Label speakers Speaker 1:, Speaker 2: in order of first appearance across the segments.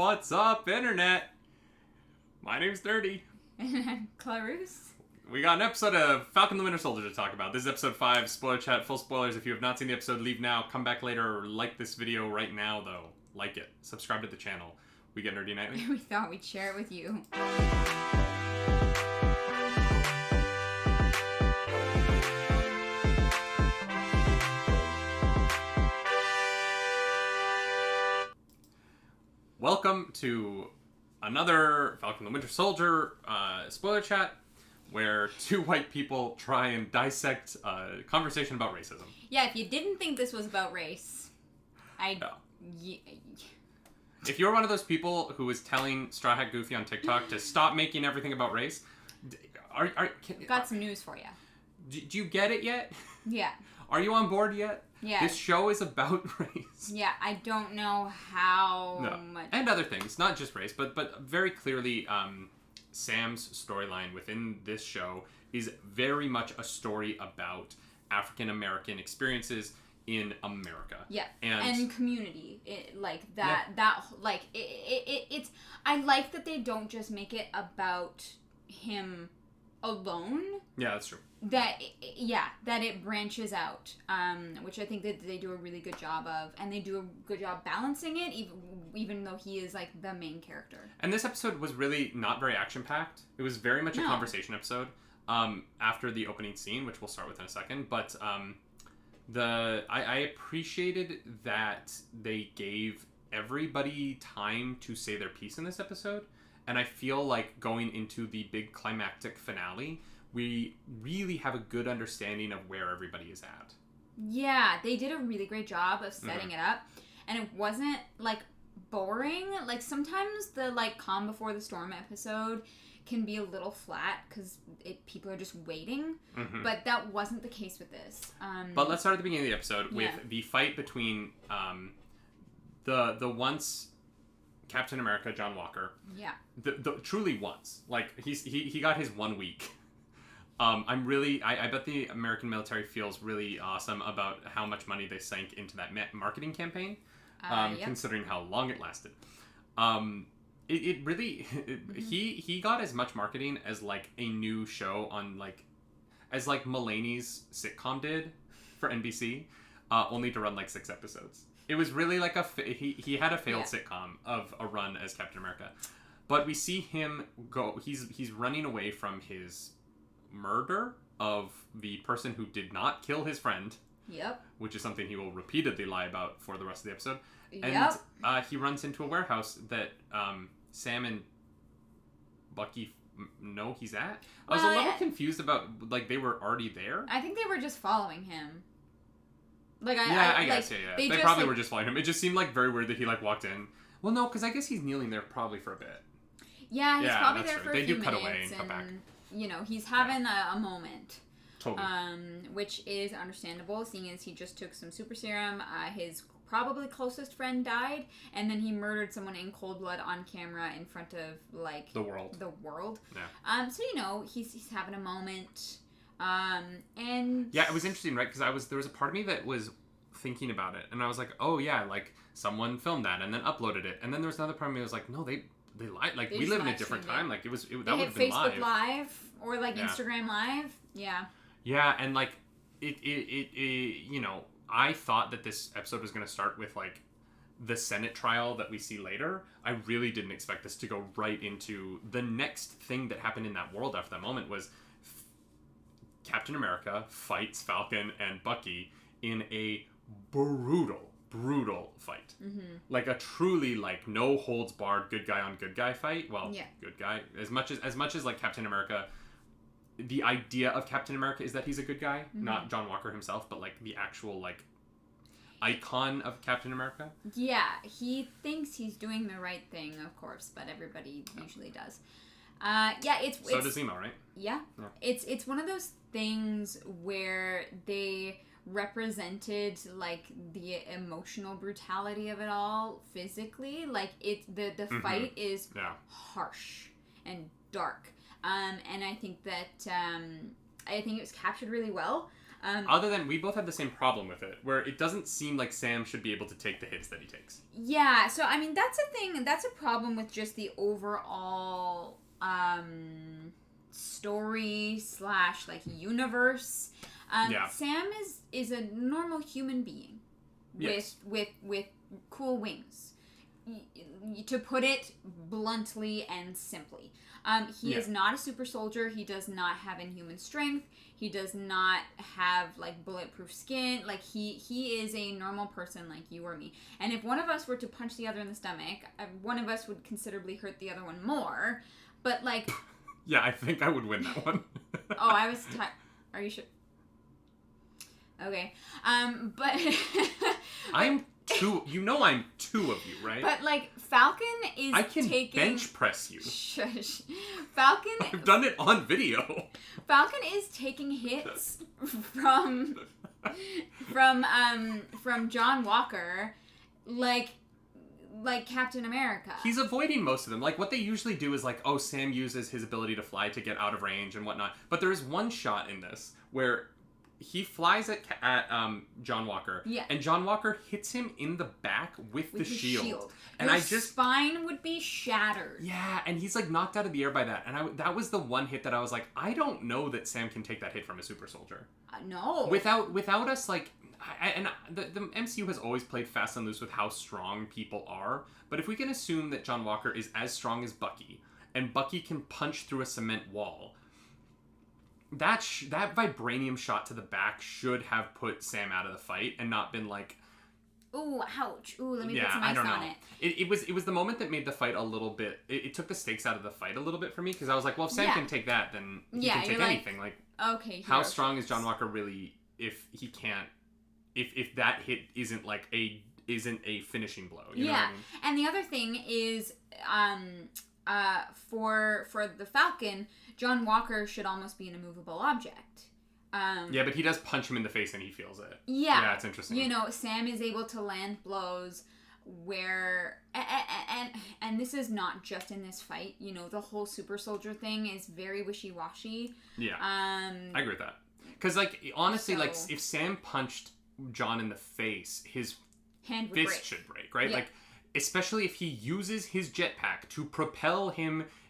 Speaker 1: What's up, Internet? My name's Dirty.
Speaker 2: And I'm Clarus.
Speaker 1: We got an episode of Falcon the Winter Soldier to talk about. This is episode 5, spoiler chat, full spoilers. If you have not seen the episode, leave now, come back later, or like this video right now, though. Like it. Subscribe to the channel. We get nerdy nightly.
Speaker 2: We thought we'd share it with you.
Speaker 1: Welcome to another Falcon the Winter Soldier spoiler chat, where two white people try and dissect a conversation about racism.
Speaker 2: Yeah, if you didn't think this was about race,
Speaker 1: If you're one of those people who is telling Straw Hat Goofy on TikTok to stop making everything about race,
Speaker 2: got some news for you.
Speaker 1: Do you get it yet?
Speaker 2: Yeah.
Speaker 1: Are you on board yet?
Speaker 2: Yeah.
Speaker 1: This show is about race.
Speaker 2: Yeah, I don't know how much.
Speaker 1: And other things, not just race, but very clearly, Sam's storyline within this show is very much a story about African American experiences in America.
Speaker 2: Yeah,
Speaker 1: and
Speaker 2: community, it's. I like that they don't just make it about him alone.
Speaker 1: Yeah, that's true.
Speaker 2: That it branches out, which I think that they do a really good job of, and they do a good job balancing it, even though he is like the main character. And
Speaker 1: this episode was really not very action-packed. It was very much a conversation episode. After the opening scene, which we'll start with in a second, but I appreciated that they gave everybody time to say their piece in this episode, and I feel like going into the big climactic finale, we really have a good understanding of where everybody is at.
Speaker 2: Yeah, they did a really great job of setting it up, and it wasn't like boring. Like sometimes the like calm before the storm episode can be a little flat because people are just waiting, but that wasn't the case with this.
Speaker 1: But let's start at the beginning of the episode with the fight between the once Captain America, John Walker.
Speaker 2: Yeah.
Speaker 1: The truly once. Like he got his 1 week. I bet the American military feels really awesome about how much money they sank into that marketing campaign, considering how long it lasted. It really, he got as much marketing as like a new show on as Mulaney's sitcom did for NBC, only to run like 6 episodes. It was really like he had a failed sitcom of a run as Captain America, but we see him go. He's running away from his murder of the person who did not kill his friend.
Speaker 2: Yep.
Speaker 1: Which is something he will repeatedly lie about for the rest of the episode. And he runs into a warehouse that Sam and Bucky know he's at. I was a little confused about like they were already there.
Speaker 2: I think they were just following him. I
Speaker 1: guess. They probably were just following him. It just seemed like very weird that he like walked in. Well, no, because I guess he's kneeling there probably for a bit.
Speaker 2: Yeah, he's probably there for a few
Speaker 1: minutes. They do cut away and come back.
Speaker 2: You know, he's having a moment.
Speaker 1: Totally.
Speaker 2: Which is understandable, seeing as he just took some super serum. His probably closest friend died, and then he murdered someone in cold blood on camera in front of like the world. Yeah. So you know, he's having a moment. And
Speaker 1: yeah, it was interesting, right? Because there was a part of me that was thinking about it, and I was like, oh yeah, like someone filmed that and then uploaded it, and then there was another part of me that was like, no, they lied. Like we live in a different time. Like that would have been
Speaker 2: Facebook Live or like Instagram Live. Yeah.
Speaker 1: Yeah, and like it you know, I thought that this episode was going to start with like the Senate trial that we see later. I really didn't expect this to go right into the next thing that happened in that world after that moment was Captain America fights Falcon and Bucky in a brutal fight. Like a truly like no holds barred good guy on good guy fight. Well, good guy as much as like Captain America. The idea of Captain America is that he's a good guy, not John Walker himself, but like the actual like icon of Captain America.
Speaker 2: Yeah, he thinks he's doing the right thing, of course, but everybody usually does. So
Speaker 1: does Zemo, right?
Speaker 2: Yeah. It's one of those things where they represented like the emotional brutality of it all physically. Like the fight is harsh and dark. And I think that it was captured really well.
Speaker 1: Other than, we both have the same problem with it, where it doesn't seem like Sam should be able to take the hits that he takes.
Speaker 2: Yeah, so, I mean, that's a thing, that's a problem with just the overall, story / like, universe. Sam is a normal human being.
Speaker 1: Yes.
Speaker 2: With cool wings. To put it bluntly and simply. He is not a super soldier. He does not have inhuman strength. He does not have, like, bulletproof skin. Like, he is a normal person like you or me. And if one of us were to punch the other in the stomach, one of us would considerably hurt the other one more. But, like...
Speaker 1: Yeah, I think I would win that one.
Speaker 2: Oh, I was... Are you sure? Okay. But...
Speaker 1: I'm two... You know I'm two of you, right?
Speaker 2: But, like, Falcon is
Speaker 1: I can bench press you.
Speaker 2: Shush. Falcon...
Speaker 1: I've done it on video.
Speaker 2: Falcon is taking hits from John Walker, like Captain America.
Speaker 1: He's avoiding most of them. Like, what they usually do is, like, oh, Sam uses his ability to fly to get out of range and whatnot. But there is one shot in this where he flies at John Walker.
Speaker 2: Yeah.
Speaker 1: And John Walker hits him in the back with the shield. And
Speaker 2: his spine would be shattered.
Speaker 1: Yeah, and he's, like, knocked out of the air by that. And that was the one hit that I was like, I don't know that Sam can take that hit from a super soldier.
Speaker 2: No.
Speaker 1: Without us, like... the MCU has always played fast and loose with how strong people are, but if we can assume that John Walker is as strong as Bucky, and Bucky can punch through a cement wall, that vibranium shot to the back should have put Sam out of the fight and not been like...
Speaker 2: Ooh, ouch. Ooh, let me put some ice on it.
Speaker 1: It was the moment that made the fight a little bit... It took the stakes out of the fight a little bit for me, because I was like, well, if Sam can take that, then he can take anything. Like,
Speaker 2: okay,
Speaker 1: how strong is John Walker really if he can't... If that hit isn't a finishing blow, you know what I mean?
Speaker 2: And the other thing is, for the Falcon, John Walker should almost be an immovable object.
Speaker 1: Yeah, but he does punch him in the face and he feels it.
Speaker 2: Yeah,
Speaker 1: it's interesting.
Speaker 2: You know, Sam is able to land blows where, and this is not just in this fight. You know, the whole super soldier thing is very wishy-washy.
Speaker 1: Yeah, I agree with that. Because, like, honestly, like, if Sam punched John in the face, his
Speaker 2: hand would
Speaker 1: fist should break, right?
Speaker 2: Yeah.
Speaker 1: Like, especially if he uses his jetpack to propel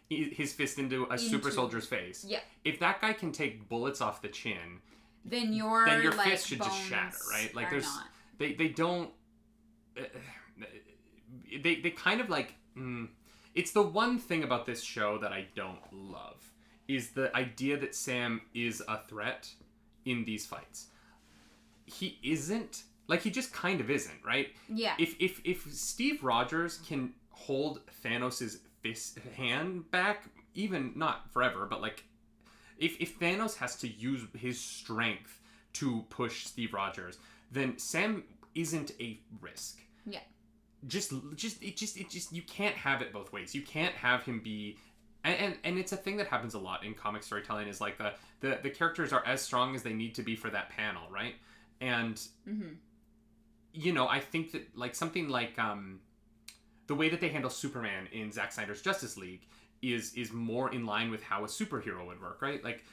Speaker 1: his fist into a super soldier's face.
Speaker 2: Yeah.
Speaker 1: If that guy can take bullets off the chin,
Speaker 2: then your like,
Speaker 1: fist should just shatter, right? Like, there's
Speaker 2: not.
Speaker 1: They don't they kind of like it's the one thing about this show that I don't love is the idea that Sam is a threat in these fights. He isn't. Like, he just kind of isn't, right?
Speaker 2: Yeah.
Speaker 1: If Steve Rogers can hold Thanos' hand back, even not forever, but, like, if Thanos has to use his strength to push Steve Rogers, then Sam isn't a risk.
Speaker 2: Yeah.
Speaker 1: Just you can't have it both ways. You can't have him be... And it's a thing that happens a lot in comic storytelling is, like, the characters are as strong as they need to be for that panel, right? And, you know, I think that, like, something like the way that they handle Superman in Zack Snyder's Justice League is more in line with how a superhero would work, right? Like,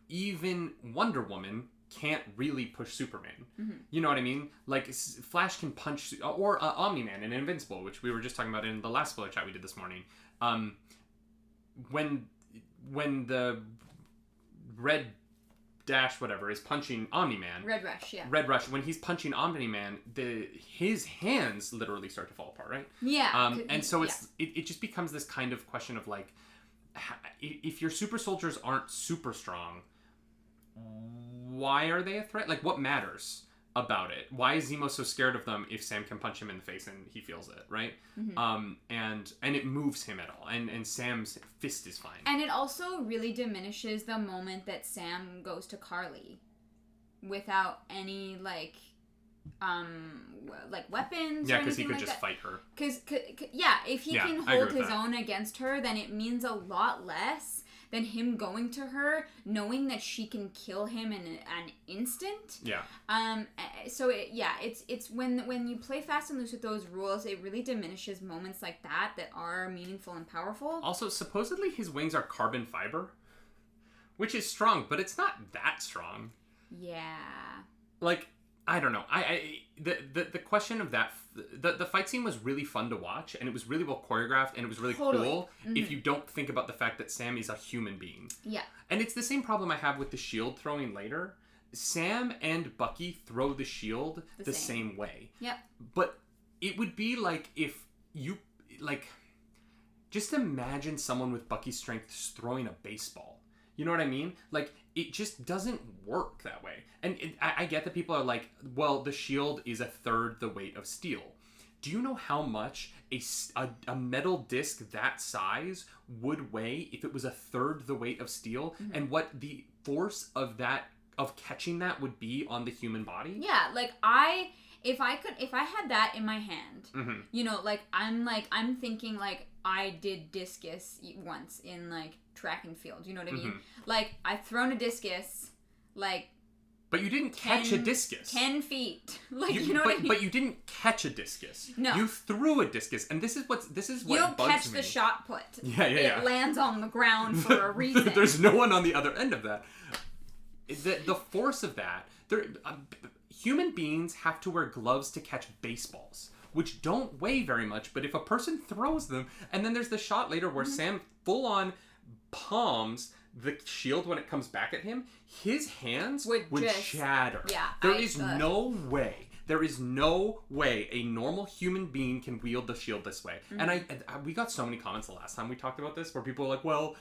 Speaker 1: even Wonder Woman can't really push Superman. You know what I mean? Like, Flash can punch... Or Omni-Man in Invincible, which we were just talking about in the last spoiler chat we did this morning. When the Red Dash whatever is punching Omni-Man.
Speaker 2: Red Rush, yeah.
Speaker 1: Red Rush. When he's punching Omni-Man, his hands literally start to fall apart, right?
Speaker 2: Yeah.
Speaker 1: And so it just becomes this kind of question of, like, if your super soldiers aren't super strong, why are they a threat? Like, what matters about it? Why is Zemo so scared of them if Sam can punch him in the face and he feels it, right? And it moves him at all. And Sam's fist is fine.
Speaker 2: And it also really diminishes the moment that Sam goes to Carly without any, like weapons.
Speaker 1: Yeah, because he could just fight her.
Speaker 2: Because if he can hold his own against her, then it means a lot less than him going to her, knowing that she can kill him in an instant.
Speaker 1: Yeah.
Speaker 2: So it's when you play fast and loose with those rules, it really diminishes moments like that are meaningful and powerful.
Speaker 1: Also, supposedly his wings are carbon fiber, which is strong, but it's not that strong.
Speaker 2: Yeah.
Speaker 1: Like, I don't know. The question of that, the fight scene was really fun to watch, and it was really well choreographed, and it was really cool if you don't think about the fact that Sam is a human being.
Speaker 2: Yeah.
Speaker 1: And it's the same problem I have with the shield throwing later. Sam and Bucky throw the shield the same way.
Speaker 2: Yep.
Speaker 1: But it would be like if you, like, just imagine someone with Bucky's strength throwing a baseball. You know what I mean? Like, it just doesn't work that way. And I get that people are like, well, the shield is a third the weight of steel. Do you know how much a metal disc that size would weigh if it was a third the weight of steel? Mm-hmm. And what the force of catching that would be on the human body?
Speaker 2: Yeah, like if I had that in my hand, mm-hmm. you know, I'm thinking like I did discus once in like track and field. You know what I mean? Mm-hmm. Like I've thrown a discus, like.
Speaker 1: But you didn't catch a discus.
Speaker 2: 10 feet. Like, you know what I mean?
Speaker 1: But you didn't catch a discus.
Speaker 2: No.
Speaker 1: You threw a discus. And this is what bugs me.
Speaker 2: You don't catch the shot put.
Speaker 1: Yeah.
Speaker 2: It lands on the ground for a reason.
Speaker 1: There's no one on the other end of that. The force of that... human beings have to wear gloves to catch baseballs, which don't weigh very much. But if a person throws them... And then there's the shot later where mm-hmm. Sam full-on palms... the shield when it comes back at him, his hands would shatter.
Speaker 2: Yeah,
Speaker 1: There is no way a normal human being can wield the shield this way. Mm-hmm. And we got so many comments the last time we talked about this where people were like, well,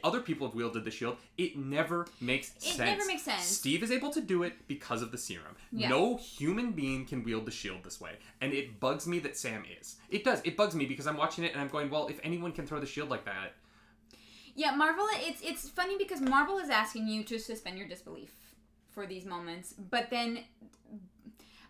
Speaker 1: other people have wielded the shield. It never makes sense.
Speaker 2: It never makes sense.
Speaker 1: Steve is able to do it because of the serum. Yeah. No human being can wield the shield this way. And it bugs me that Sam is. It does. It bugs me because I'm watching it and I'm going, well, if anyone can throw the shield like that...
Speaker 2: Yeah, Marvel, it's funny because Marvel is asking you to suspend your disbelief for these moments, but then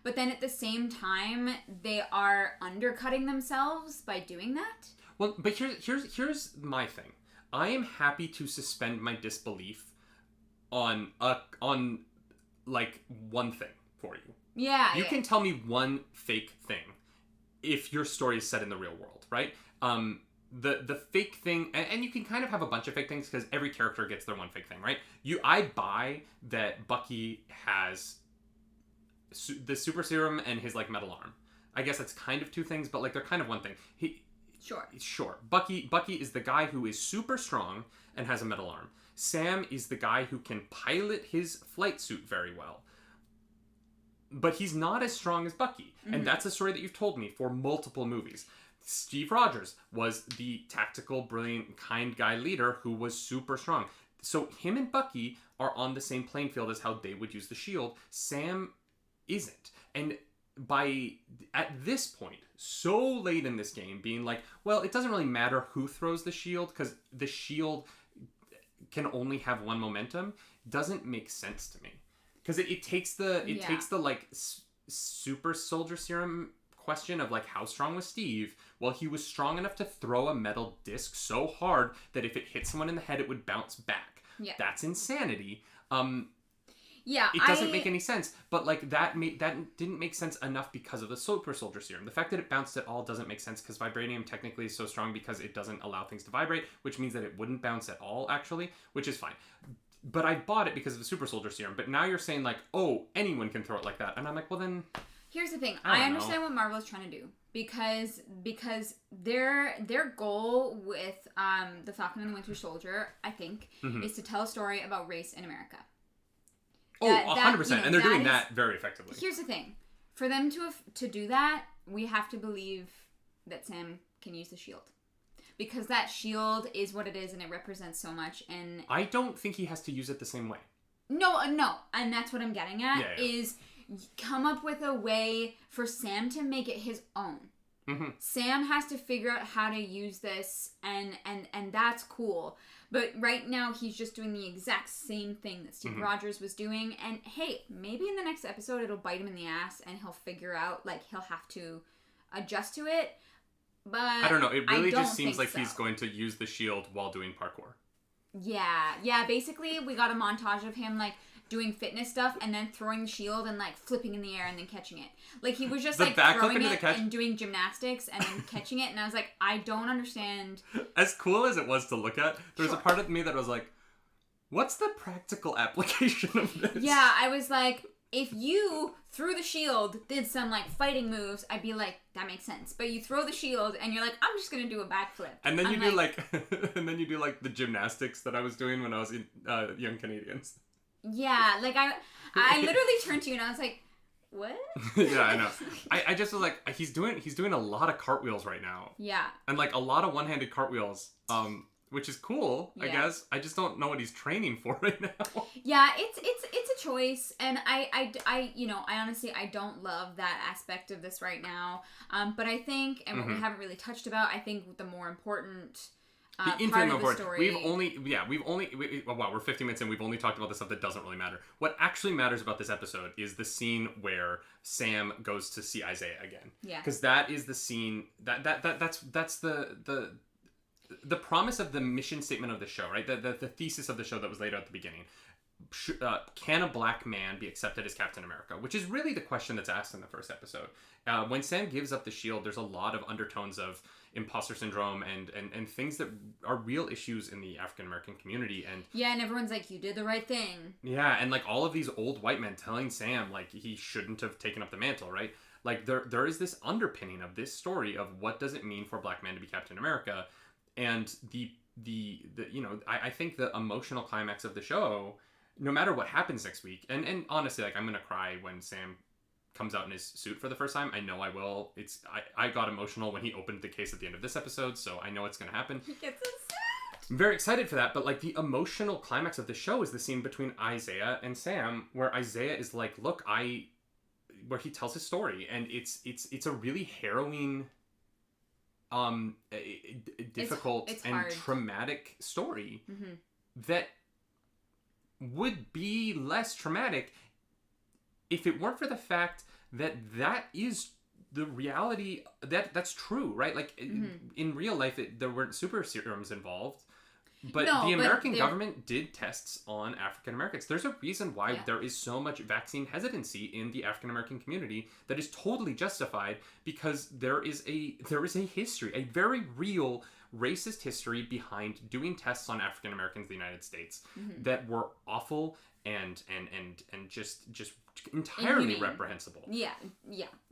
Speaker 2: at the same time, they are undercutting themselves by doing that.
Speaker 1: Well, but here's my thing. I am happy to suspend my disbelief on like one thing for you.
Speaker 2: Yeah.
Speaker 1: You can tell me one fake thing if your story is set in the real world, right? The fake thing, and you can kind of have a bunch of fake things because every character gets their one fake thing, right? I buy that Bucky has the super serum and his like metal arm. I guess that's kind of two things, but like they're kind of one thing. Sure. Bucky is the guy who is super strong and has a metal arm. Sam is the guy who can pilot his flight suit very well. But he's not as strong as Bucky. Mm-hmm. And that's a story that you've told me for multiple movies. Steve Rogers was the tactical, brilliant, kind guy leader who was super strong. So him and Bucky are on the same playing field as how they would use the shield. Sam isn't. And at this point, so late in this game, being like, well, it doesn't really matter who throws the shield because the shield can only have one momentum, doesn't make sense to me. Because it takes the like super soldier serum question of like how strong was Steve? Well, he was strong enough to throw a metal disc so hard that if it hit someone in the head, it would bounce back. Yeah. That's insanity. It doesn't make any sense. But like that didn't make sense enough because of the super soldier serum. The fact that it bounced at all doesn't make sense because vibranium technically is so strong because it doesn't allow things to vibrate, which means that it wouldn't bounce at all actually, which is fine. But I bought it because of the super soldier serum. But now you're saying like, oh, anyone can throw it like that. And I'm like, well then...
Speaker 2: Here's the thing. I understand what Marvel is trying to do because their goal with the Falcon and the Winter Soldier, I think, mm-hmm. is to tell a story about race in America.
Speaker 1: 100%. And they're doing that very effectively.
Speaker 2: Here's the thing. For them to do that, we have to believe that Sam can use the shield. Because that shield is what it is and it represents so much. And
Speaker 1: I don't think he has to use it the same way.
Speaker 2: No. And that's what I'm getting at is... come up with a way for Sam to make it his own. Mm-hmm. Sam has to figure out how to use this, and that's cool. But right now, he's just doing the exact same thing that Steve mm-hmm. Rogers was doing. And hey, maybe in the next episode, it'll bite him in the ass, and he'll figure out, like, he'll have to adjust to it. But
Speaker 1: I don't know. It really just seems like he's going to use the shield while doing parkour.
Speaker 2: Yeah. Basically, we got a montage of him, like, doing fitness stuff and then throwing the shield and like flipping in the air and then catching it. Like he was just like throwing it and doing gymnastics and then catching it, and I was like, I don't understand.
Speaker 1: As cool as it was to look at, there was a part of me that was like, what's the practical application of this?
Speaker 2: Yeah, I was like, if you threw the shield, did some like fighting moves, I'd be like, that makes sense. But you throw the shield and you're like, I'm just gonna do a backflip.
Speaker 1: And then you do like the gymnastics that I was doing when I was in Young Canadians.
Speaker 2: Yeah, like I literally turned to you and I was like, what?
Speaker 1: Yeah, I know. I just was like, he's doing a lot of cartwheels right now.
Speaker 2: Yeah.
Speaker 1: And like a lot of one-handed cartwheels. Which is cool, I guess. I just don't know what he's training for right now.
Speaker 2: Yeah, it's a choice, and I honestly I don't love that aspect of this right now. But I think, and what we haven't really touched about, I think the more important part of the story. We're 15 minutes in. We've only talked about the stuff that doesn't really matter. What actually matters about this episode is the scene where Sam goes to see Isaiah again. Yeah.
Speaker 1: Because that is the scene that's the promise of the mission statement of the show, right? The thesis of the show that was laid out at the beginning. Can a black man be accepted as Captain America? Which is really the question that's asked in the first episode. When Sam gives up the shield, there's a lot of undertones of imposter syndrome and things that are real issues in the African American community. And
Speaker 2: yeah, and everyone's like, you did the right thing.
Speaker 1: Yeah, and like all of these old white men telling Sam like he shouldn't have taken up the mantle, right? Like there is this underpinning of this story of what does it mean for a black man to be Captain America. And I think the emotional climax of the show, no matter what happens next week, and honestly, like I'm gonna cry when Sam comes out in his suit for the first time. I know I will. I got emotional when he opened the case at the end of this episode, so I know it's gonna happen.
Speaker 2: He gets so sad.
Speaker 1: I'm very excited for that, but like the emotional climax of the show is the scene between Isaiah and Sam, where Isaiah is like, "Look, where he tells his story, and it's a really harrowing." Difficult
Speaker 2: it's
Speaker 1: and
Speaker 2: hard.
Speaker 1: Traumatic story that would be less traumatic if it weren't for the fact that is the reality that's true, right? Like in real life, there weren't super serums involved, but the American government did tests on African Americans. There's a reason why there is so much vaccine hesitancy in the African American community that is totally justified, because there is a history, a very real racist history behind doing tests on African Americans in the United States that were awful and just entirely
Speaker 2: inhumane.
Speaker 1: Reprehensible.
Speaker 2: Yeah.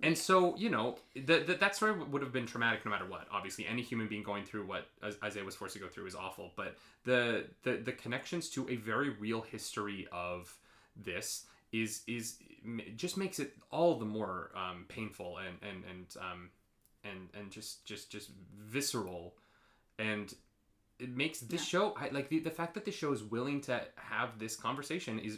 Speaker 1: And so, that story would have been traumatic no matter what. Obviously, any human being going through what Isaiah was forced to go through is awful. But the connections to a very real history of this is just makes it all the more painful and just visceral. And it makes this show, the fact that the show is willing to have this conversation is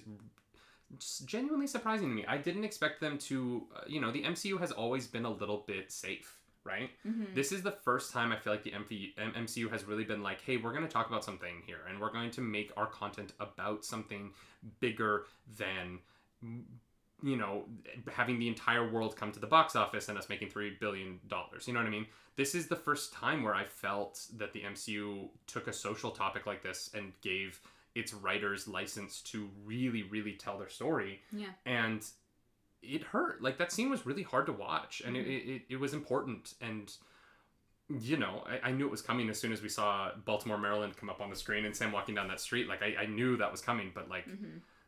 Speaker 1: genuinely surprising to me. I didn't expect them to, the MCU has always been a little bit safe, right? This is the first time I feel like the MCU has really been like, hey, we're going to talk about something here, and we're going to make our content about something bigger than, having the entire world come to the box office and us making $3 billion. You know what I mean? This is the first time where I felt that the MCU took a social topic like this and gave its writers license to really, really tell their story.
Speaker 2: Yeah. And
Speaker 1: it hurt. Like, that scene was really hard to watch, and it was important. And, I knew it was coming as soon as we saw Baltimore, Maryland come up on the screen and Sam walking down that street. Like, I knew that was coming, but like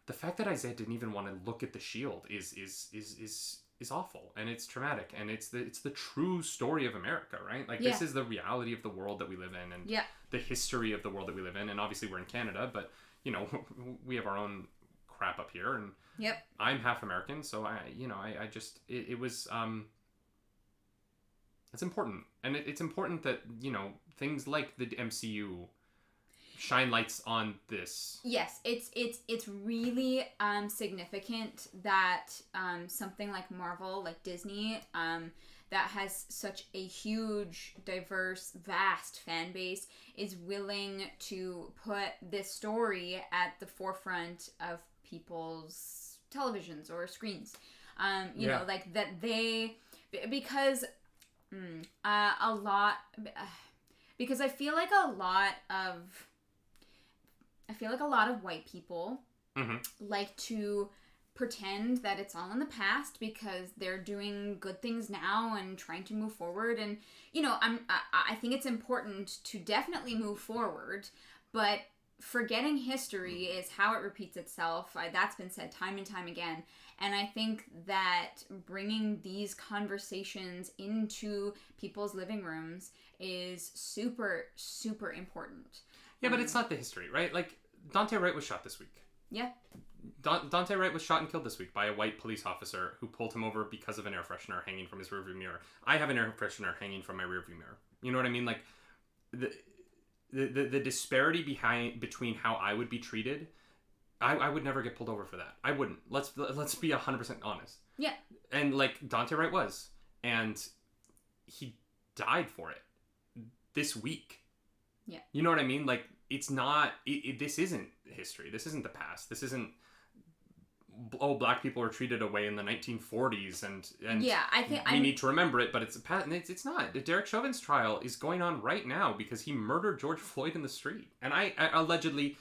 Speaker 1: the fact that Isaiah didn't even want to look at the shield is awful, and it's traumatic, and it's the true story of America, right? Like, this is the reality of the world that we live in, and the history of the world that we live in. And obviously we're in Canada, but we have our own crap up here, and I'm half American, so it was it's important, and it's important that things like the MCU shine lights on this.
Speaker 2: Yes, it's really significant that something like Marvel, like Disney, that has such a huge, diverse, vast fan base, is willing to put this story at the forefront of people's televisions or screens. Like that because a lot, because I feel like a lot of white people like to pretend that it's all in the past because they're doing good things now and trying to move forward. And I think it's important to definitely move forward, but forgetting history is how it repeats itself. That's been said time and time again. And I think that bringing these conversations into people's living rooms is super, super important.
Speaker 1: Yeah, but it's not the history, right? Like, Dante Wright was shot this week.
Speaker 2: Yeah.
Speaker 1: Dante Wright was shot and killed this week by a white police officer who pulled him over because of an air freshener hanging from his rearview mirror. I have an air freshener hanging from my rearview mirror. You know what I mean? Like, the disparity between how I would be treated, I would never get pulled over for that. I wouldn't. Let's be 100% honest.
Speaker 2: Yeah. And
Speaker 1: like Dante Wright was, and he died for it this week.
Speaker 2: Yeah.
Speaker 1: You know what I mean? Like, it's not. This isn't history. This isn't the past. This isn't. Oh, black people were treated away in the 1940s, and
Speaker 2: yeah, I think
Speaker 1: we need to remember it, but it's it's not. Derek Chauvin's trial is going on right now because he murdered George Floyd in the street, and I allegedly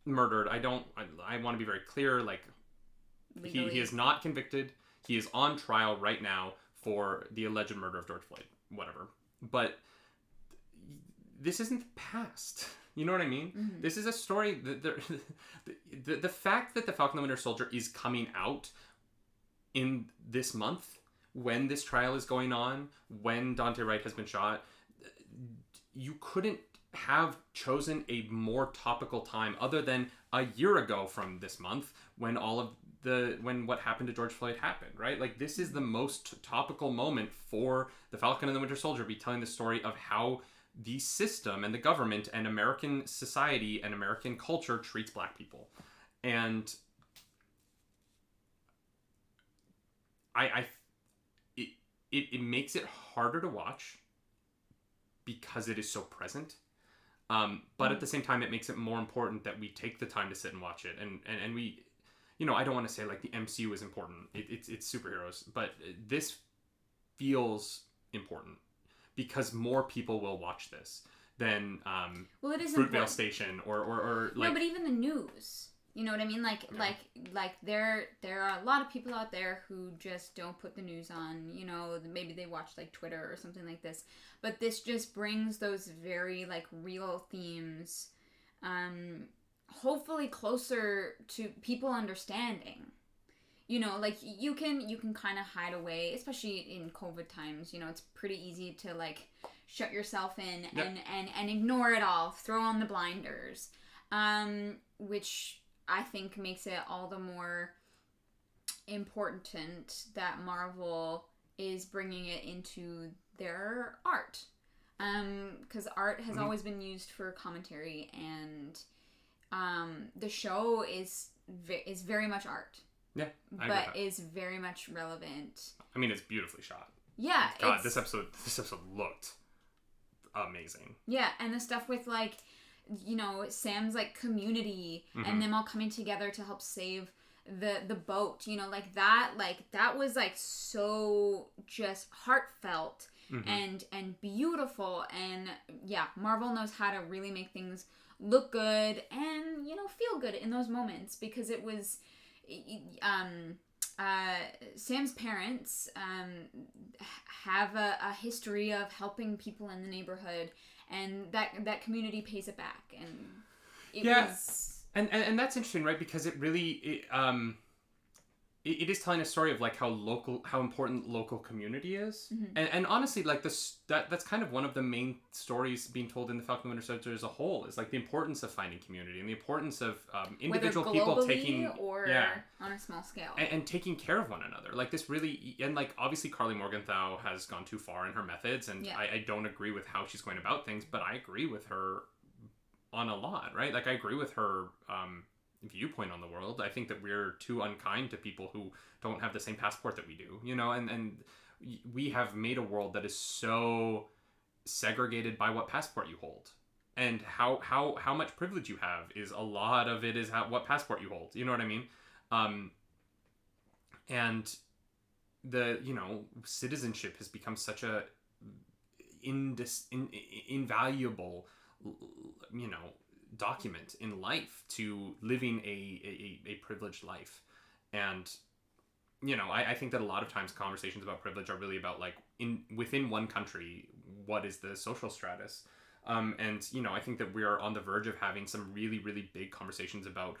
Speaker 1: murdered. I want to be very clear. Like, he is not convicted. He is on trial right now for the alleged murder of George Floyd. Whatever, but this isn't the past. You know what I mean? Mm-hmm. This is a story that the fact that the Falcon and the Winter Soldier is coming out in this month when this trial is going on, when Dante Wright has been shot, you couldn't have chosen a more topical time other than a year ago from this month when when what happened to George Floyd happened, right? Like, this is the most topical moment for the Falcon and the Winter Soldier be telling the story of how the system and the government and American society and American culture treats black people. And it makes it harder to watch because it is so present. But at the same time, it makes it more important that we take the time to sit and watch it. And we, you know, I don't want to say like the MCU is important. It's superheroes, but this feels important because more people will watch this than
Speaker 2: well, it is
Speaker 1: Fruitvale
Speaker 2: important.
Speaker 1: Station or like...
Speaker 2: No, but even the news. You know what I mean? Like there are a lot of people out there who just don't put the news on. You know, maybe they watch like Twitter or something like this. But this just brings those very like real themes, hopefully closer to people understanding. You know, like you can kind of hide away, especially in COVID times. You know, it's pretty easy to like shut yourself in and ignore it all, throw on the blinders, which I think makes it all the more important that Marvel is bringing it into their art, because art has always been used for commentary, and the show is very much art.
Speaker 1: Yeah,
Speaker 2: but is very much relevant.
Speaker 1: I mean, it's beautifully shot.
Speaker 2: Yeah,
Speaker 1: God, this episode looked amazing.
Speaker 2: Yeah, and the stuff with like, you know, Sam's like community and them all coming together to help save the boat. You know, like that was like so just heartfelt and beautiful. And yeah, Marvel knows how to really make things look good and, you know, feel good in those moments, because it was. Sam's parents have a history of helping people in the neighborhood, and that community pays it back, and it was... and that's interesting, right? Because it really it is telling a story of like how important local community is, and honestly, like that's kind of one of the main stories being told in the Falcon and Winter Soldier as a whole, is like the importance of finding community and the importance of individual people taking on a small scale
Speaker 1: and taking care of one another. Like this really, and like obviously Carly Morgenthau has gone too far in her methods, and I don't agree with how she's going about things, but I agree with her on a lot, right? Like I agree with her viewpoint on the world. I think that we're too unkind to people who don't have the same passport that we do, you know, and we have made a world that is so segregated by what passport you hold, and how much privilege you have is a lot of it is what passport you hold, you know what I mean? And the, you know, citizenship has become such a invaluable, you know, document in life to living a privileged life. And you know, I think that a lot of times conversations about privilege are really about like within one country, what is the social stratus, And, you know, I think that we are on the verge of having some really, really big conversations about,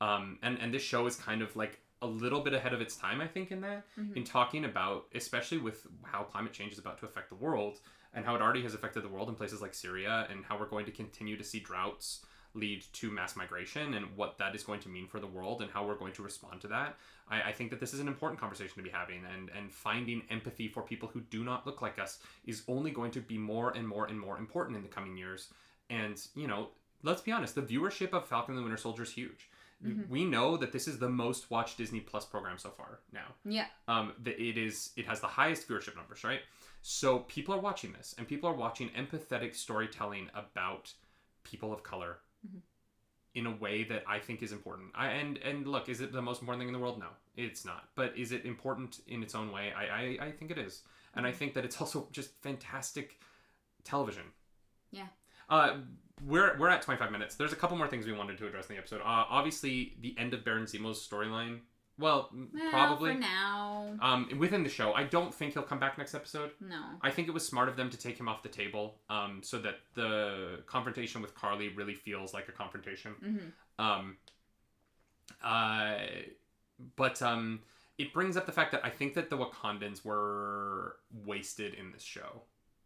Speaker 1: and this show is kind of like a little bit ahead of its time, I think, in that, in talking about, especially with how climate change is about to affect the world, and how it already has affected the world in places like Syria, and how we're going to continue to see droughts lead to mass migration, and what that is going to mean for the world, and how we're going to respond to that. I think that this is an important conversation to be having, and finding empathy for people who do not look like us is only going to be more and more and more important in the coming years. And, you know, let's be honest, the viewership of Falcon and the Winter Soldier is huge. We know that this is the most watched Disney Plus program so far now.
Speaker 2: Yeah.
Speaker 1: It has the highest viewership numbers, right? So people are watching this, and people are watching empathetic storytelling about people of color in a way that I think is important. And look, is it the most important thing in the world? No, it's not. But is it important in its own way? I think it is. And I think that it's also just fantastic television.
Speaker 2: Yeah.
Speaker 1: We're at 25 minutes. There's a couple more things we wanted to address in the episode. Obviously, the end of Baron Zemo's storyline. Well, probably.
Speaker 2: For now.
Speaker 1: Within the show. I don't think he'll come back next episode.
Speaker 2: No.
Speaker 1: I think it was smart of them to take him off the table, so that the confrontation with Carly really feels like a confrontation. But it brings up the fact that I think that the Wakandans were wasted in this show.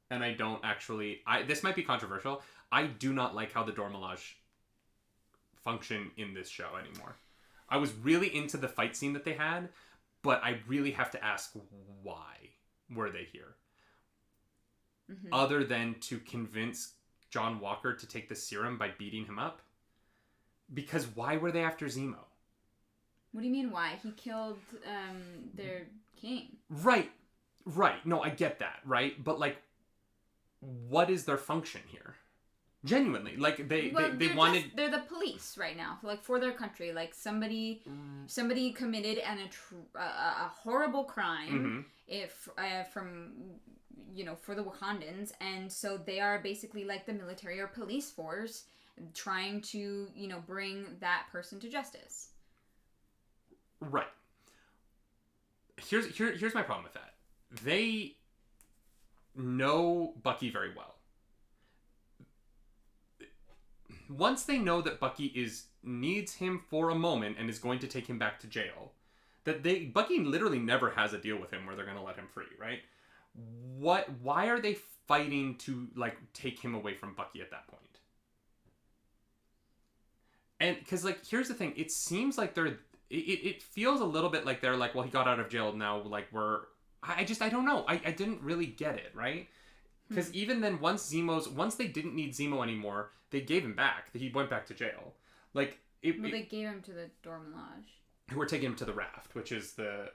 Speaker 1: And I don't actually... this might be controversial. I do not like how the Dormelage function in this show anymore. I was really into the fight scene that they had, but I really have to ask, why were they here? Other than to convince John Walker to take the serum by beating him up? Because why were they after Zemo?
Speaker 2: What do you mean why? He killed their king.
Speaker 1: Right. No, I get that, right? But, like, what is their function here? Genuinely, like they wanted.
Speaker 2: They're the police right now, like for their country. Like somebody committed a horrible crime, from for the Wakandans, and so they are basically like the military or police force trying to bring that person to justice.
Speaker 1: Right. Here's my problem with that. They know Bucky very well. Once they know that Bucky needs him for a moment and is going to take him back to jail, Bucky literally never has a deal with him where they're going to let him free, right? Why are they fighting to like take him away from Bucky at that point? And because like here's the thing, it seems like it feels a little bit like they're like, well, he got out of jail now, like I don't know. I didn't really get it, right? Because even then, once they didn't need Zemo anymore, they gave him back. He went back to jail. Like
Speaker 2: they gave him to the Dormelage.
Speaker 1: Who were taking him to the Raft, which is the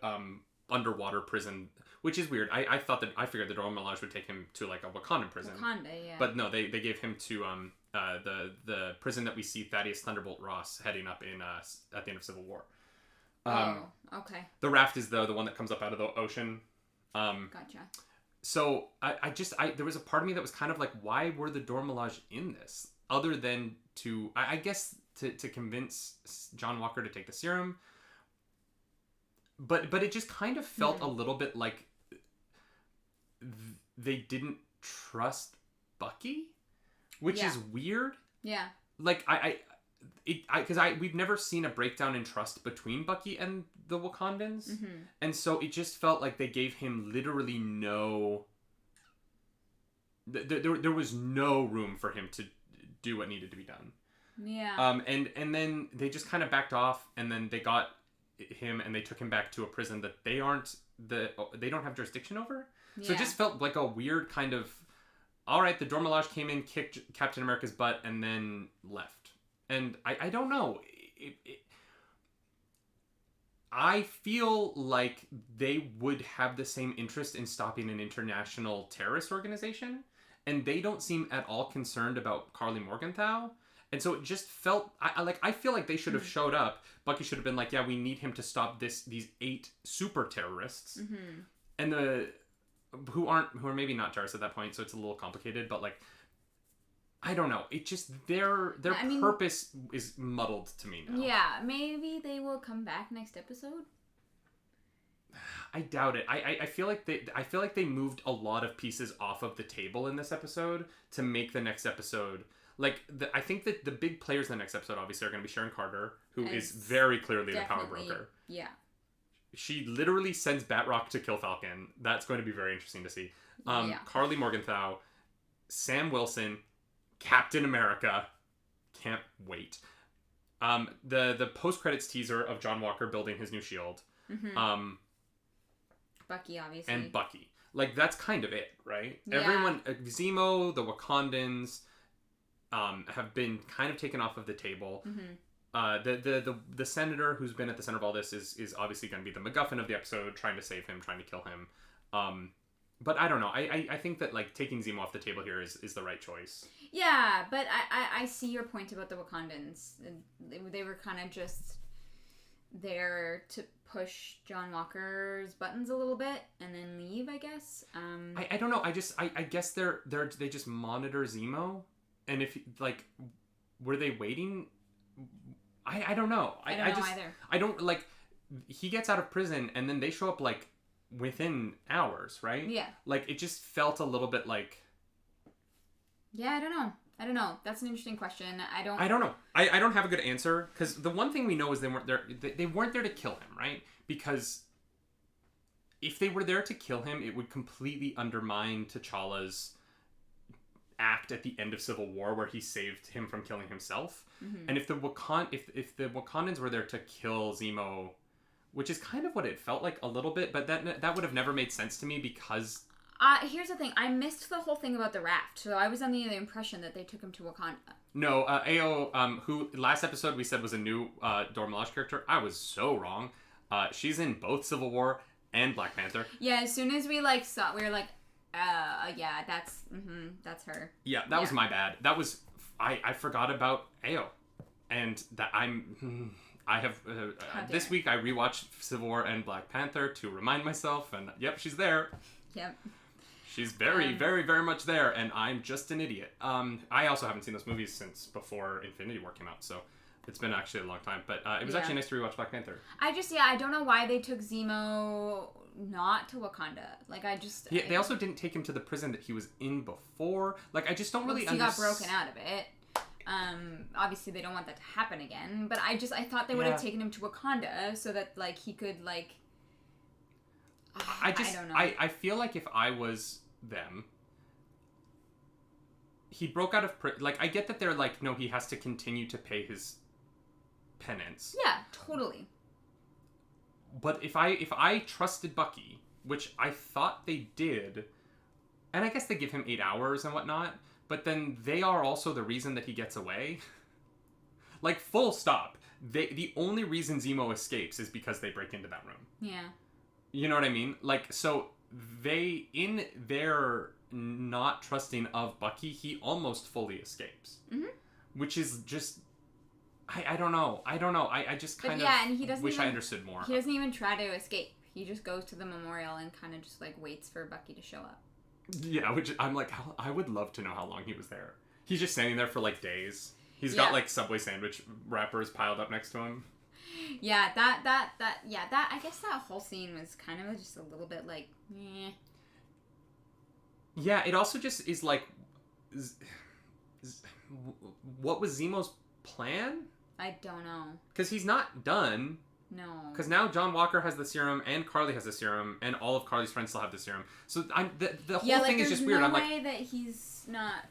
Speaker 1: underwater prison, which is weird. I figured the Dormelage would take him to like a Wakandan prison.
Speaker 2: Wakanda, yeah.
Speaker 1: But no, they gave him to the prison that we see Thaddeus Thunderbolt Ross heading up in at the end of Civil War.
Speaker 2: Okay.
Speaker 1: The Raft is the one that comes up out of the ocean.
Speaker 2: Gotcha.
Speaker 1: So I there was a part of me that was kind of like, why were the Dormelage in this? Other than to convince John Walker to take the serum. But it just kind of felt a little bit like they didn't trust Bucky, which is weird.
Speaker 2: Yeah.
Speaker 1: Like because we've never seen a breakdown in trust between Bucky and the Wakandans, and so it just felt like they gave him literally no. There was no room for him to do what needed to be done.
Speaker 2: Yeah.
Speaker 1: And then they just kind of backed off, and then they got him and they took him back to a prison that they don't have jurisdiction over. Yeah. So it just felt like a weird kind of, all right, the Dormelage came in, kicked Captain America's butt, and then left. And I don't know. I feel like they would have the same interest in stopping an international terrorist organization, and they don't seem at all concerned about Carly Morgenthau. And so it just felt I feel like they should have showed up. Bucky should have been like, yeah, we need him to stop these 8 super terrorists, and who are maybe not terrorists at that point. So it's a little complicated, but like, I don't know. It just their purpose is muddled to me now.
Speaker 2: Yeah, maybe they will come back next episode.
Speaker 1: I doubt it. I feel like they moved a lot of pieces off of the table in this episode to make the next episode. Like, I think that the big players in the next episode obviously are going to be Sharon Carter, who is very clearly the power broker.
Speaker 2: Yeah.
Speaker 1: She literally sends Batroc to kill Falcon. That's going to be very interesting to see. Carly Morgenthau, Sam Wilson, Captain America. Can't wait. The post-credits teaser of John Walker building his new shield.
Speaker 2: Mm-hmm. Bucky, obviously.
Speaker 1: And Bucky. Like, that's kind of it, right?
Speaker 2: Yeah.
Speaker 1: Everyone, Zemo, the Wakandans, have been kind of taken off of the table.
Speaker 2: Mm-hmm.
Speaker 1: The senator who's been at the center of all this is obviously going to be the MacGuffin of the episode, trying to save him, trying to kill him. But I don't know. I think that, like, taking Zemo off the table here is the right choice.
Speaker 2: Yeah, but I see your point about the Wakandans. They were kind of just there to push John Walker's buttons a little bit and then leave, I guess.
Speaker 1: I don't know. I guess they just monitor Zemo, and if, like, were they waiting? I don't know.
Speaker 2: I don't know either.
Speaker 1: I don't, like, he gets out of prison and then they show up, like, within hours, right?
Speaker 2: Yeah.
Speaker 1: Like, it just felt a little bit like...
Speaker 2: Yeah, I don't know. That's an interesting question. I don't
Speaker 1: know. I don't have a good answer, because the one thing we know is they weren't there to kill him, right? Because if they were there to kill him, it would completely undermine T'Challa's act at the end of Civil War where he saved him from killing himself.
Speaker 2: Mm-hmm.
Speaker 1: And if the Wakandans were there to kill Zemo, which is kind of what it felt like a little bit, but that would have never made sense to me because...
Speaker 2: here's the thing. I missed the whole thing about the raft, so I was under the impression that they took him to Wakanda.
Speaker 1: No, Ao, who last episode we said was a new Dora Milaje character, I was so wrong. She's in both Civil War and Black Panther.
Speaker 2: Yeah, as soon as we saw, we were like, yeah, that's her.
Speaker 1: Yeah, that was my bad. That was I forgot about Ao, and that I have this week I rewatched Civil War and Black Panther to remind myself, and yep, she's there.
Speaker 2: Yep.
Speaker 1: She's very, very, very much there, and I'm just an idiot. I also haven't seen those movies since before Infinity War came out, so it's been actually a long time. But it was actually nice to rewatch Black Panther.
Speaker 2: I don't know why they took Zemo not to Wakanda. Like,
Speaker 1: they also didn't take him to the prison that he was in before. Like, I just don't really understand.
Speaker 2: He got broken out of it. Obviously they don't want that to happen again, but I thought they would have taken him to Wakanda so that, like, he could, like...
Speaker 1: I don't know. I feel like if I was them, he broke out of prison. Like, I get that they're like, no, he has to continue to pay his penance.
Speaker 2: Yeah, totally.
Speaker 1: But if I trusted Bucky, which I thought they did, and I guess they give him 8 hours and whatnot, but then they are also the reason that he gets away. Like, full stop. The only reason Zemo escapes is because they break into that room.
Speaker 2: Yeah.
Speaker 1: You know what I mean? Like, so they, in their not trusting of Bucky, he almost fully escapes. Mm-hmm. Which is just... I don't know. I just kind of
Speaker 2: and he doesn't
Speaker 1: wish I understood more.
Speaker 2: He doesn't even try to escape. He just goes to the memorial and kind of just, like, waits for Bucky to show up.
Speaker 1: Yeah, which I'm like, I would love to know how long he was there. He's just standing there for, like, days. He's got, like, Subway sandwich wrappers piled up next to him.
Speaker 2: Yeah, I guess that whole scene was kind of just a little bit like, meh.
Speaker 1: Yeah, it also just is like, what was Zemo's plan?
Speaker 2: I don't know. Because
Speaker 1: he's not done.
Speaker 2: No.
Speaker 1: Because now John Walker has the serum, and Carly has the serum, and all of Carly's friends still have the serum. So the whole thing is just weird.
Speaker 2: No
Speaker 1: I'm like,
Speaker 2: way that he's not.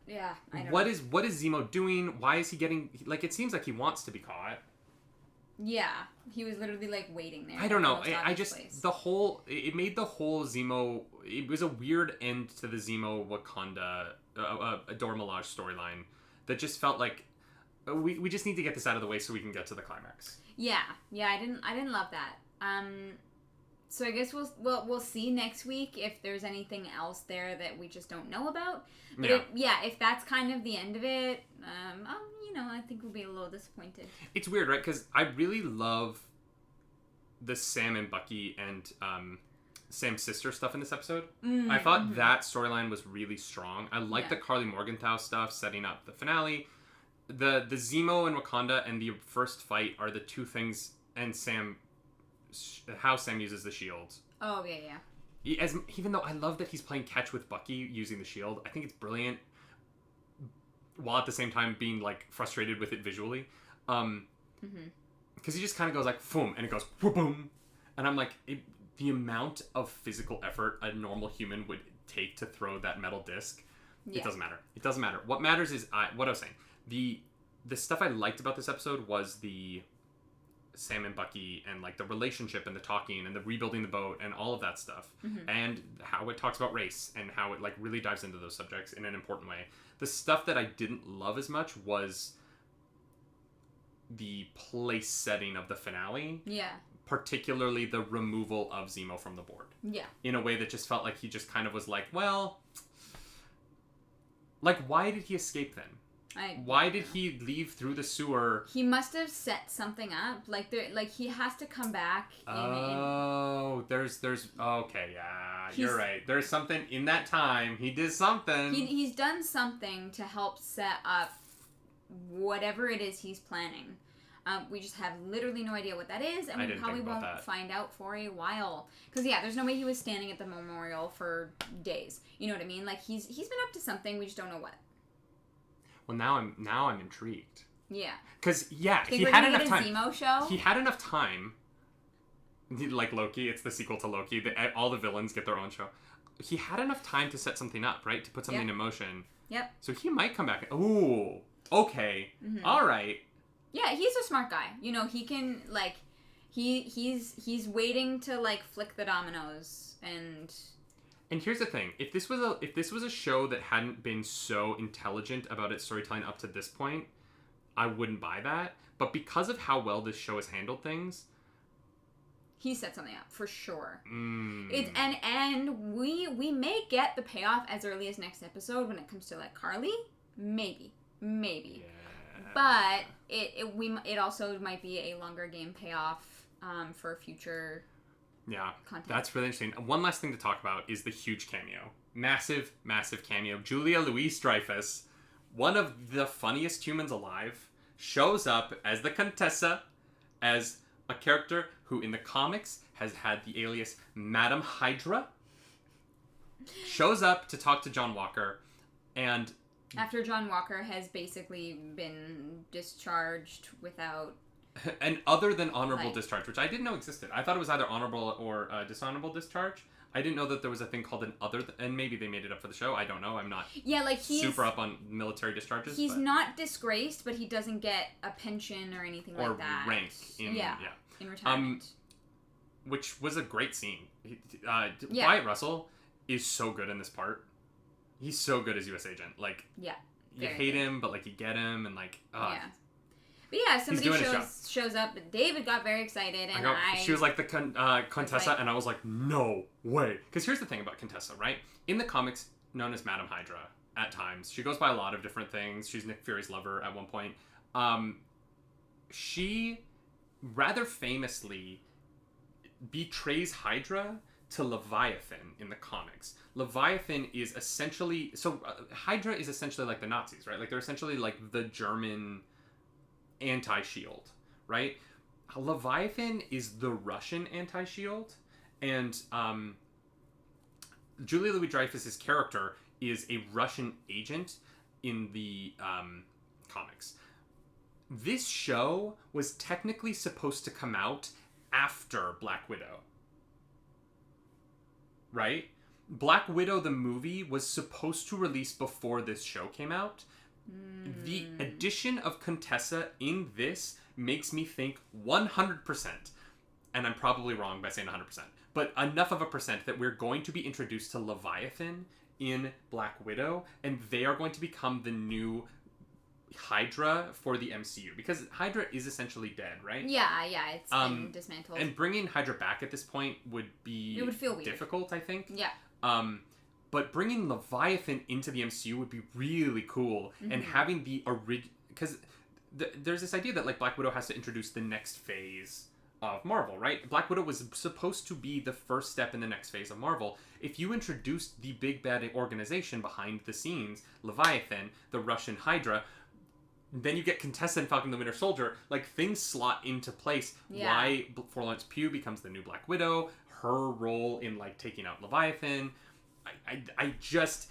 Speaker 2: Yeah, I don't know.
Speaker 1: What is Zemo doing? Why is he getting... Like, it seems like he wants to be caught.
Speaker 2: Yeah, he was literally, like, waiting there.
Speaker 1: I don't know. I just... It made the whole Zemo... It was a weird end to the Zemo Wakanda Dora Milaje storyline that just felt like we just need to get this out of the way so we can get to the climax.
Speaker 2: Yeah, I didn't love that. So I guess we'll see next week if there's anything else there that we just don't know about. But if that's kind of the end of it, I think we'll be a little disappointed.
Speaker 1: It's weird, right? Because I really love the Sam and Bucky and Sam's sister stuff in this episode. I thought that storyline was really strong. I like the Carly Morgenthau stuff setting up the finale. The Zemo and Wakanda and the first fight are the two things, and Sam how Sam uses the shield.
Speaker 2: Oh, yeah.
Speaker 1: Even though I love that he's playing catch with Bucky using the shield, I think it's brilliant. While at the same time being like frustrated with it visually, because he just kind of goes like boom, and it goes boom, and I'm like, the amount of physical effort a normal human would take to throw that metal disc, it doesn't matter. It doesn't matter. What matters is what I was saying. The stuff I liked about this episode was the Sam and Bucky and like the relationship and the talking and the rebuilding the boat and all of that stuff, and how it talks about race and how it like really dives into those subjects in an important way. The stuff that I didn't love as much was the place setting of the finale. Yeah. Particularly the removal of Zemo from the board. Yeah. In a way that just felt like he just kind of was like, well, like, why did he escape then? Why did he leave through the sewer?
Speaker 2: He must have set something up. Like he has to come back.
Speaker 1: There's okay, yeah, you're right. There's something in that time. He did something.
Speaker 2: He's done something to help set up whatever it is he's planning. We just have literally no idea what that is, and we probably won't find out for a while. Because there's no way he was standing at the memorial for days. You know what I mean? Like he's been up to something. We just don't know what.
Speaker 1: Well, now I'm intrigued.
Speaker 2: Yeah.
Speaker 1: Because he had enough time. Zemo show? He had enough time. Like Loki, it's the sequel to Loki. All the villains get their own show. He had enough time to set something up, right? To put something in motion. Yep. So he might come back. Ooh. Okay. Mm-hmm. All right.
Speaker 2: Yeah, he's a smart guy. You know, he can like, he's waiting to like flick the dominoes and.
Speaker 1: And here's the thing: if this was a show that hadn't been so intelligent about its storytelling up to this point, I wouldn't buy that. But because of how well this show has handled things,
Speaker 2: he set something up for sure. And we may get the payoff as early as next episode when it comes to like Carly, maybe. Yeah. But it also might be a longer game payoff for future.
Speaker 1: Yeah, content. That's really interesting. One last thing to talk about is the huge cameo. Massive cameo. Julia Louis-Dreyfus, one of the funniest humans alive, shows up as the Contessa, as a character who in the comics has had the alias Madam Hydra, shows up to talk to John Walker, and...
Speaker 2: After John Walker has basically been discharged without...
Speaker 1: And other than honorable discharge, which I didn't know existed. I thought it was either honorable or dishonorable discharge. I didn't know that there was a thing called an other, and maybe they made it up for the show. I don't know. I'm not super up on military discharges.
Speaker 2: He's not disgraced, but he doesn't get a pension or anything like that.
Speaker 1: Or rank in
Speaker 2: retirement.
Speaker 1: Which was a great scene. Wyatt Russell is so good in this part. He's so good as U.S. agent. Like, you hate him, but like you get him, and like,
Speaker 2: But yeah, somebody shows up. David got very excited, and
Speaker 1: she was like the Contessa, and I was like, no way. Because here's the thing about Contessa, right? In the comics, known as Madam Hydra at times. She goes by a lot of different things. She's Nick Fury's lover at one point. She rather famously betrays Hydra to Leviathan in the comics. Leviathan is essentially... So Hydra is essentially like the Nazis, right? Like they're essentially like the German... anti-shield, right? Leviathan is the Russian anti-shield, and Julia Louis-Dreyfus's character is a Russian agent in the comics. This show was technically supposed to come out after Black Widow, right? Black Widow, the movie, was supposed to release before this show came out. The addition of Contessa in this makes me think 100%, and I'm probably wrong by saying 100%, but enough of a percent that we're going to be introduced to Leviathan in Black Widow, and they are going to become the new Hydra for the MCU, because Hydra is essentially dead, right?
Speaker 2: Yeah, it's been dismantled.
Speaker 1: And bringing Hydra back at this point would feel difficult, I think. Yeah. But bringing Leviathan into the MCU would be really cool, and having the original... Because there's this idea that like Black Widow has to introduce the next phase of Marvel, right? Black Widow was supposed to be the first step in the next phase of Marvel. If you introduced the big bad organization behind the scenes, Leviathan, the Russian Hydra, then you get Contessa and Falcon the Winter Soldier. Like, things slot into place.
Speaker 2: Yeah.
Speaker 1: Why Florence Pugh becomes the new Black Widow. Her role in, like, taking out Leviathan. I just...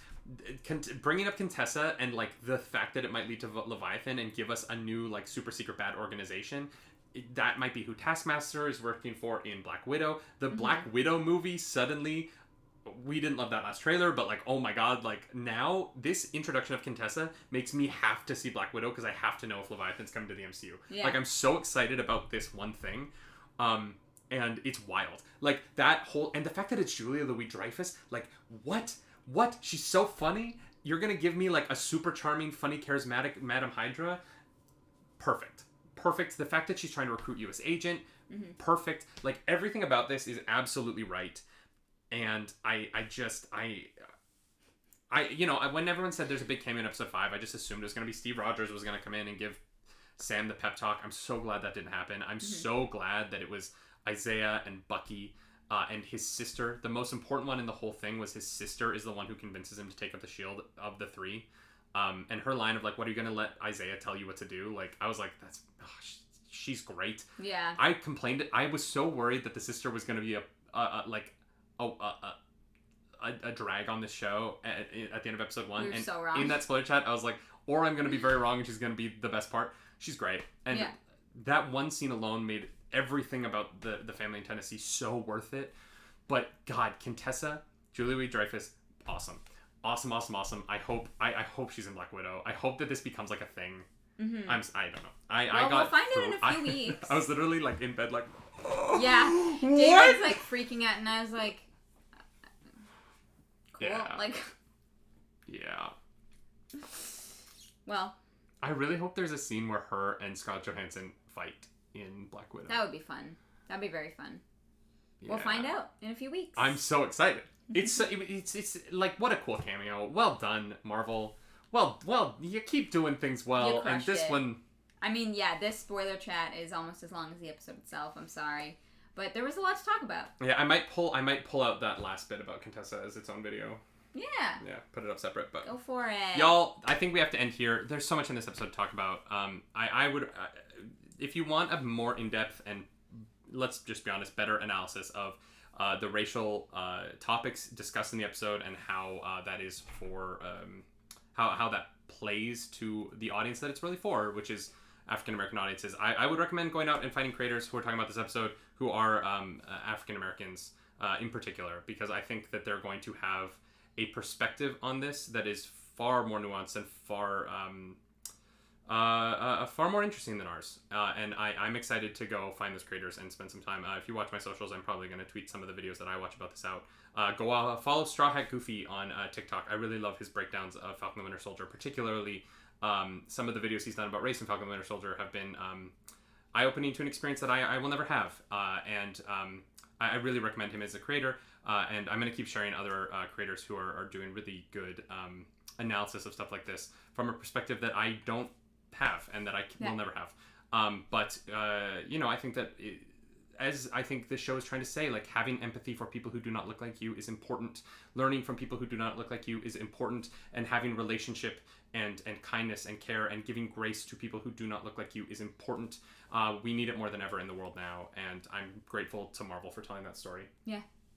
Speaker 1: bringing up Contessa and, like, the fact that it might lead to Leviathan and give us a new, like, super secret bad organization... that might be who Taskmaster is working for in Black Widow. The Black Widow movie, suddenly, we didn't love that last trailer, but, like, oh my god, like, now, this introduction of Contessa makes me have to see Black Widow, because I have to know if Leviathan's coming to the MCU. Yeah. Like, I'm so excited about this one thing, and it's wild. Like, that whole, and the fact that it's Julia Louis-Dreyfus, like, what? She's so funny? You're gonna give me, like, a super charming, funny, charismatic Madame Hydra? Perfect. The fact that she's trying to recruit you as agent, perfect. Like, everything about this is absolutely right. And I when everyone said there's a big cameo in episode 5, I just assumed it was going to be Steve Rogers was going to come in and give Sam the pep talk. I'm so glad that didn't happen. I'm so glad that it was Isaiah and Bucky and his sister. The most important one in the whole thing was his sister is the one who convinces him to take up the shield of the 3. And her line of, like, what are you going to let Isaiah tell you what to do? Like, I was like, she's great. Yeah. I complained. I was so worried that the sister was going to be a drag on this show at the end of episode 1.
Speaker 2: You're
Speaker 1: and
Speaker 2: so wrong.
Speaker 1: In that spoiler chat, I was like, or I'm going to be very wrong and she's going to be the best part. She's great. And that one scene alone made everything about the family in Tennessee so worth it. But God, Contessa, Julia Louis-Dreyfus, awesome. Awesome. I hope she's in Black Widow. I hope that this becomes, like, a thing. I don't know.
Speaker 2: We'll find out in a few weeks.
Speaker 1: I was literally, like, in bed, like,
Speaker 2: yeah. David was, like, freaking out, and I was like, cool.
Speaker 1: Yeah.
Speaker 2: Like,
Speaker 1: yeah.
Speaker 2: Well,
Speaker 1: I really hope there's a scene where her and Scarlett Johansson fight in Black Widow.
Speaker 2: That would be fun. That'd be very fun. Yeah. We'll find out in a few weeks.
Speaker 1: I'm so excited. It's like, what a cool cameo. Well done, Marvel. Well, you keep doing things well, and this one...
Speaker 2: I mean, yeah, this spoiler chat is almost as long as the episode itself. I'm sorry. But there was a lot to talk about.
Speaker 1: Yeah, I might pull out that last bit about Contessa as its own video.
Speaker 2: Yeah.
Speaker 1: Yeah, put it up separate, but...
Speaker 2: Go for it.
Speaker 1: Y'all, I think we have to end here. There's so much in this episode to talk about. I would... if you want a more in-depth and, let's just be honest, better analysis of the racial topics discussed in the episode and how that is for... how that plays to the audience that it's really for, which is African-American audiences. I would recommend going out and finding creators who are talking about this episode who are African-Americans in particular, because I think that they're going to have a perspective on this that is far more nuanced and far more interesting than ours. And I'm excited to go find those creators and spend some time. If you watch my socials, I'm probably going to tweet some of the videos that I watch about this out. Go follow Straw Hat Goofy on TikTok. I really love his breakdowns of Falcon the Winter Soldier, particularly some of the videos he's done about race in Falcon the Winter Soldier have been eye-opening to an experience that I will never have. And I really recommend him as a creator. And I'm going to keep sharing other creators who are doing really good analysis of stuff like this from a perspective that I don't have and that I will never have. I think that... as I think this show is trying to say, like, having empathy for people who do not look like you is important. Learning from people who do not look like you is important. And having relationship and kindness and care and giving grace to people who do not look like you is important. We need it more than ever in the world now. And I'm grateful to Marvel for telling that story.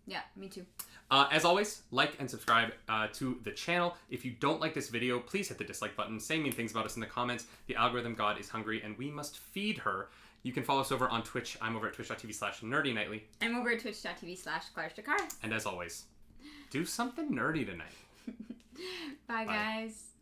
Speaker 2: Yeah, me too.
Speaker 1: As always, like and subscribe to the channel. If you don't like this video, please hit the dislike button. Say mean things about us in the comments. The algorithm god is hungry and we must feed her. You can follow us over on Twitch. I'm over at twitch.tv/nerdynightly.
Speaker 2: I'm over at twitch.tv/ClarishDakar.
Speaker 1: And as always, do something nerdy tonight.
Speaker 2: Bye, guys.